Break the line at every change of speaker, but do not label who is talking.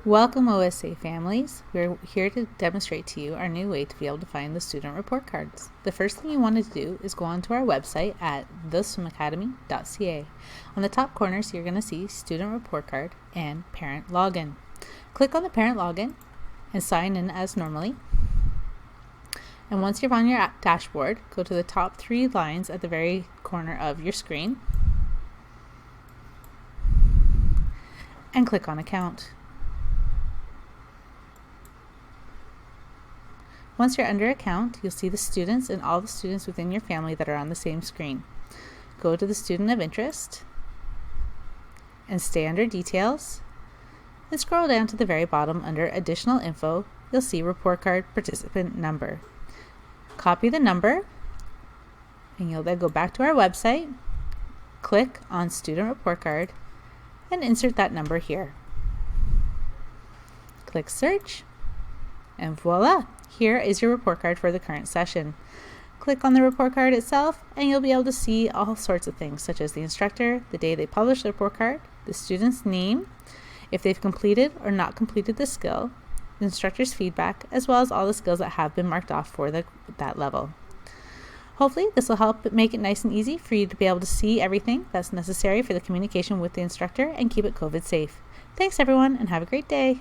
Welcome OSA families. We're here to demonstrate to you our new way to be able to find the student report cards. The first thing you want to do is go onto our website at theswimacademy.ca. On the top corners you're going to see student report card and parent login. Click on the parent login and sign in as normally. And once you're on your dashboard, go to the top 3 lines at the very corner of your screen and click on account. Once you're under account, you'll see the students and all the students within your family that are on the same screen. Go to the student of interest and stay under details and scroll down to the very bottom under additional info. You'll see report card participant number. Copy the number and you'll then go back to our website, click on student report card and insert that number here. Click search and voila! Here is your report card for the current session. Click on the report card itself and you'll be able to see all sorts of things such as the instructor, the day they published the report card, the student's name, if they've completed or not completed the skill, the instructor's feedback, as well as all the skills that have been marked off for that level. Hopefully this will help make it nice and easy for you to be able to see everything that's necessary for the communication with the instructor and keep it COVID safe. Thanks everyone and have a great day.